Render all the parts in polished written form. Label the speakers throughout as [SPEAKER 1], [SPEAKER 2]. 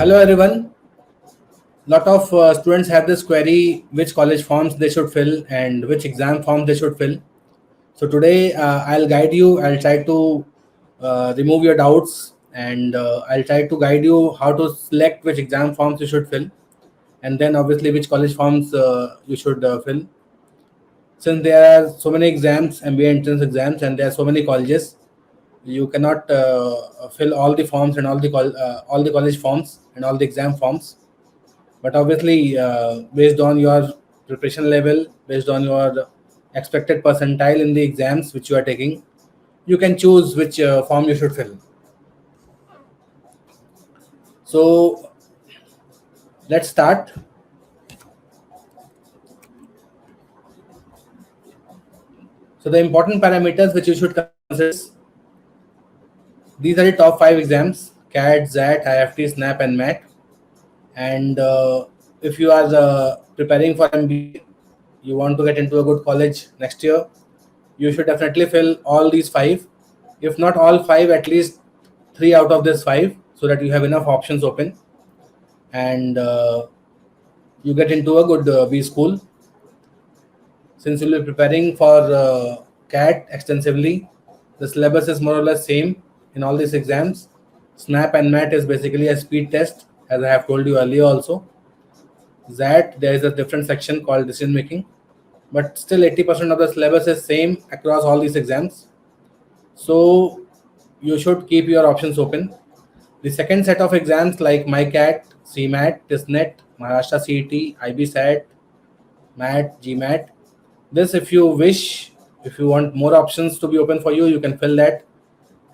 [SPEAKER 1] Hello everyone. Lot of students have this query which college forms they should fill and which exam forms they should fill. So today I'll guide you. I'll try to remove your doubts and I'll try to guide you how to select which exam forms you should fill and then obviously which college forms you should fill. Since there are so many exams, MBA entrance exams, and there are so many colleges, you cannot fill all the forms and all the college forms and all the exam forms. But obviously, based on your preparation level, based on your expected percentile in the exams which you are taking, you can choose which form you should fill. So let's start. So the important parameters which you should consider is these are the top 5 exams: CAT, ZAT, IFT, SNAP, and MAT. And if you are preparing for MBA, you want to get into a good college next year, you should definitely fill all these 5. If not all 5, at least 3 out of this 5, so that you have enough options open and you get into a good B school. Since you'll be preparing for CAT extensively, the syllabus is more or less same in all these exams. SNAP and MAT is basically a speed test, as I have told you earlier also. ZAT, there is a different section called decision making, but still 80% of the syllabus is same across all these exams. So you should keep your options open. The second set of exams like MyCat, CMAT, TISNET, Maharashtra CET, IB SAT, MAT, GMAT. This, if you wish, if you want more options to be open for you, you can fill that.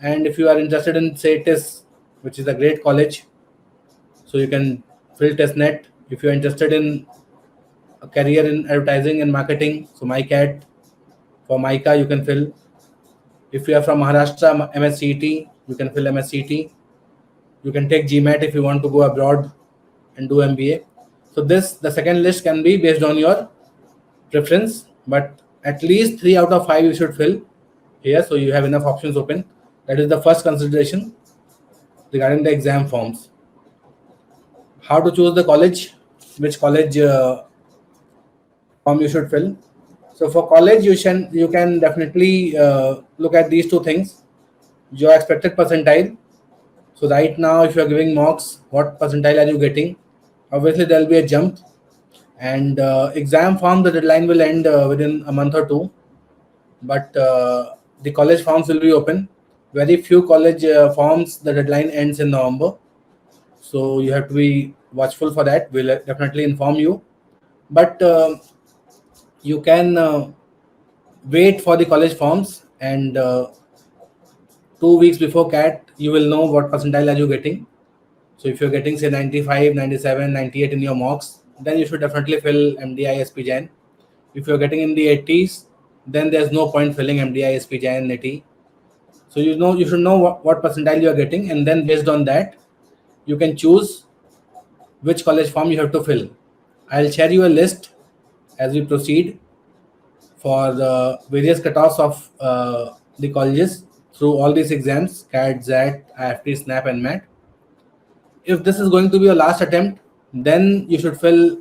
[SPEAKER 1] And if you are interested in, say, TIS, which is a great college, so you can fill TISNET. If you are interested in a career in advertising and marketing, so MyCat, for MICA, you can fill. If you are from Maharashtra, MSCET, you can fill MSCET. You can take GMAT if you want to go abroad and do MBA. So the second list can be based on your preference, but at least 3 out of 5 you should fill here, so you have enough options open. That is the first consideration regarding the exam forms. How to choose the college, which college form you should fill. So for college, you can definitely look at these 2 things: your expected percentile. So right now, if you are giving mocks, what percentile are you getting? Obviously, there will be a jump, and exam form, the deadline will end within a month or 2, but the college forms will be open. Very few college forms, the deadline ends in November, so you have to be watchful for that. We'll definitely inform you, but you can wait for the college forms, and 2 weeks before CAT, you will know what percentile are you getting. So if you're getting, say, 95, 97, 98 in your mocks, then you should definitely fill MDI, SP Jain. If you're getting in the 80s, then there's no point filling MDI, SP Jain, 80. So you should know what percentile you are getting, and then based on that, you can choose which college form you have to fill. I'll share you a list as we proceed for the various cutoffs of the colleges through all these exams: CAT, ZAT, IFT, SNAP, and MAT. If this is going to be your last attempt, then you should fill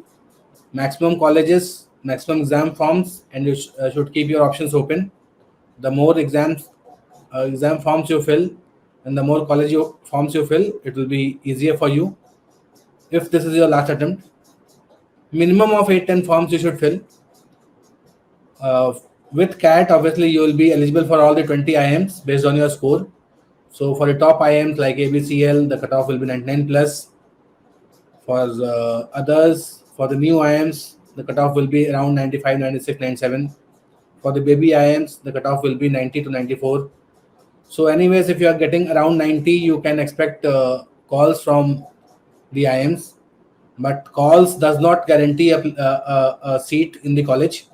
[SPEAKER 1] maximum colleges, maximum exam forms, and you should keep your options open. The more exam forms you fill and the more college forms you fill, it will be easier for you. If this is your last attempt, minimum of 8-10 forms you should fill. With CAT, obviously, you will be eligible for all the 20 IMs based on your score. So for the top IMs like ABCL, the cutoff will be 99 plus. For others, for the new IMs, the cutoff will be around 95, 96, 97. For the baby IMs, the cutoff will be 90 to 94. So anyways, if you are getting around 90, you can expect calls from the IMs. But calls does not guarantee a seat in the college.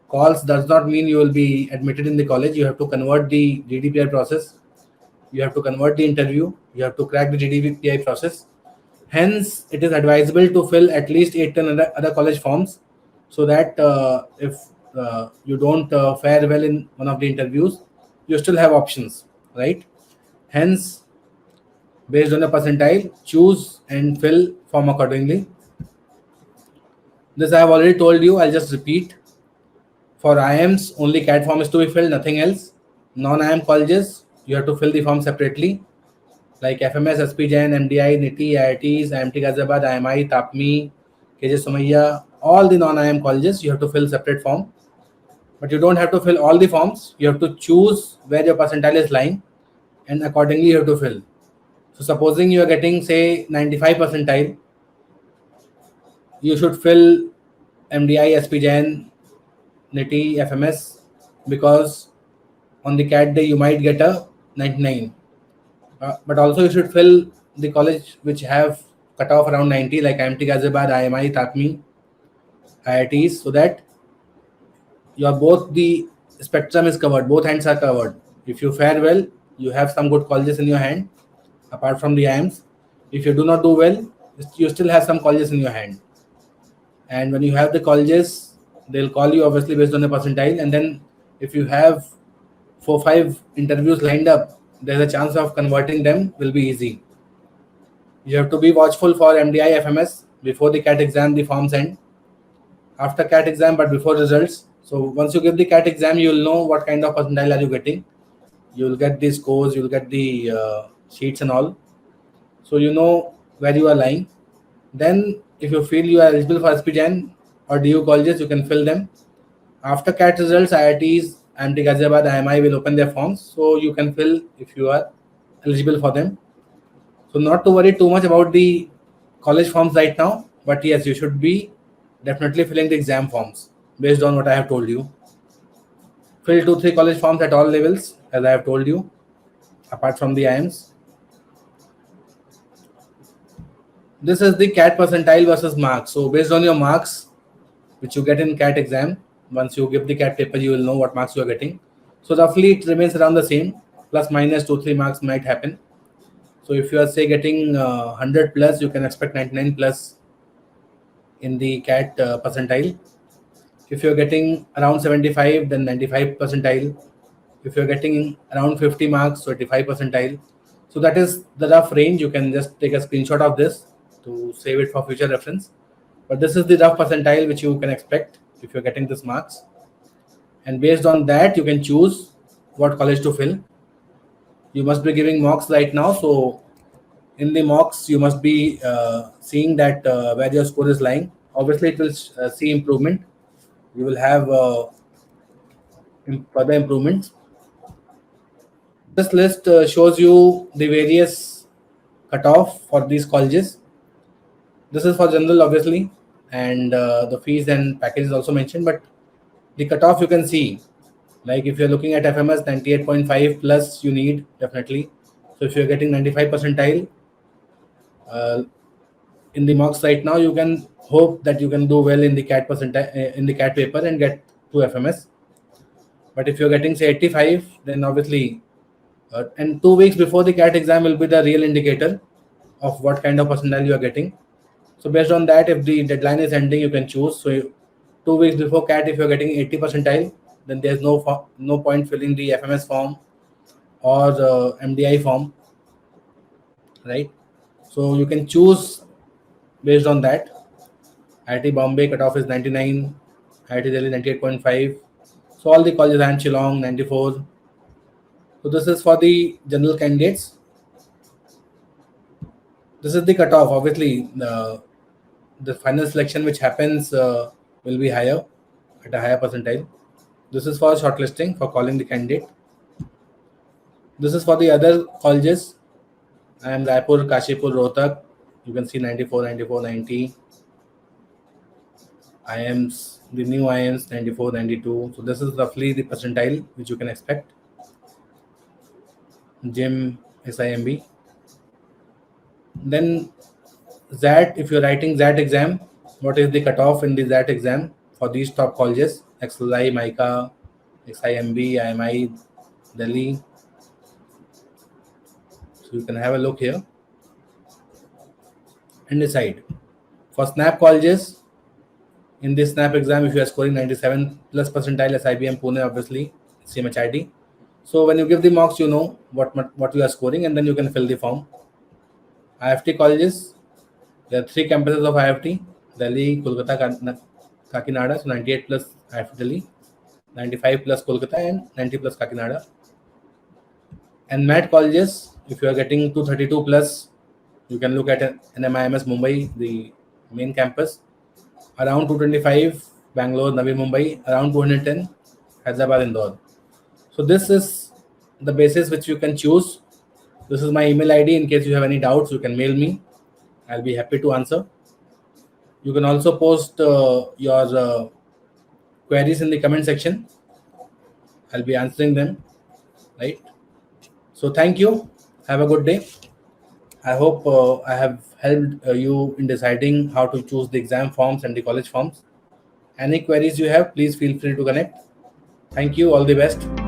[SPEAKER 1] Calls does not mean you will be admitted in the college. You have to convert the GDPI process. You have to convert the interview. You have to crack the GDPI process. Hence, it is advisable to fill at least 8-10 other college forms, so that if you don't fare well in one of the interviews, you still have options, right? Hence, Based on the percentile, choose and fill form accordingly. This I have already told you, I'll just repeat. For IIMs, only CAT form is to be filled, nothing else. Non-IIM colleges, you have to fill the form separately, like FMS, SP Jain, MDI, NITI, IITs, IMT Ghaziabad, IMI, TAPMI, KJ Somaiya, all the non-IIM colleges, you have to fill separate form. But you don't have to fill all the forms. You have to choose where your percentile is lying, and accordingly you have to fill. So supposing you are getting say 95 percentile, you should fill MDI, SP Jain, NITI, FMS, because on the CAT day you might get a 99. But also you should fill the college which have cut off around 90, like IMT Ghaziabad, IMI, TAPMI, IITs, so that your both the spectrum is covered, both hands are covered. If you fare well, you have some good colleges in your hand, apart from the IIMs. If you do not do well, you still have some colleges in your hand. And when you have the colleges, they'll call you obviously based on the percentile. And then if you have 4-5 interviews lined up, there's a chance of converting them will be easy. You have to be watchful for MDI, FMS before the CAT exam, the forms end. After CAT exam, but before results. So once you give the CAT exam, you will know what kind of percentile are you getting. You will get the scores, you will get the sheets and all. So you know where you are lying. Then if you feel you are eligible for SPGen or DU colleges, you can fill them. After CAT results, IITs, IMT Ghaziabad, IMI will open their forms. So you can fill if you are eligible for them. So not to worry too much about the college forms right now. But yes, you should be definitely filling the exam forms based on what I have told you. Fill 2-3 college forms at all levels, as I have told you, apart from the IIMs. This is the CAT percentile versus marks. So based on your marks, which you get in CAT exam, once you give the CAT paper, you will know what marks you are getting. So roughly it remains around the same, plus minus 2-3 marks might happen. So if you are say getting 100 plus, you can expect 99 plus in the CAT percentile. If you're getting around 75, then 95 percentile. If you're getting around 50 marks, so 85 percentile. So that is the rough range. You can just take a screenshot of this to save it for future reference. But this is the rough percentile which you can expect if you're getting this marks. And based on that, you can choose what college to fill. You must be giving mocks right now. So in the mocks, you must be seeing that where your score is lying. Obviously, it will see improvement. You will have further improvements. This list shows you the various cutoff for these colleges. This is for general, obviously, and the fees and package is also mentioned. But the cutoff you can see, like if you're looking at FMS, 98.5 plus you need definitely. So if you're getting 95 percentile in the mocks right now, you can hope that you can do well in the CAT percentile in the CAT paper and get to FMS. But if you're getting say 85, then obviously, and 2 weeks before the CAT exam will be the real indicator of what kind of percentile you are getting. So based on that, if the deadline is ending, you can choose. So 2 weeks before CAT, if you're getting 80 percentile, then there's no point filling the FMS form or MDI form, right? So you can choose based on that. IIT Bombay cutoff is 99, IIT Delhi 98.5. So all the colleges and Shillong 94. So this is for the general candidates. This is the cutoff. Obviously, the final selection which happens will be higher at a higher percentile. This is for shortlisting, for calling the candidate. This is for the other colleges. I am Raipur, Kashipur, Rohtak. You can see 94, 94, 90. IIMs, the new IIMs 94, 92. So this is roughly the percentile which you can expect. GIM, SIMB. Then ZAT, if you're writing ZAT exam, what is the cutoff in the ZAT exam for these top colleges? XLI, MICA, XIMB, IMI, Delhi. So you can have a look here and decide. For SNAP colleges, in this SNAP exam, if you are scoring 97 plus percentile as IBM Pune, obviously, CMHIT. So when you give the marks, you know what you are scoring, and then you can fill the form. IFT colleges, there are 3 campuses of IFT: Delhi, Kolkata, Kakinada. So 98 plus IFT Delhi, 95 plus Kolkata, and 90 plus Kakinada. And MAT colleges, if you are getting 232 plus, you can look at NMIMS Mumbai, the main campus. Around 225, Bangalore, Navi Mumbai. Around 210, Hyderabad, Indore. So this is the basis which you can choose. This is my email ID. In case you have any doubts, you can mail me. I'll be happy to answer. You can also post your queries in the comment section. I'll be answering them, right? So thank you. Have a good day. I hope I have helped you in deciding how to choose the exam forms and the college forms. Any queries you have, please feel free to connect. Thank you. All the best.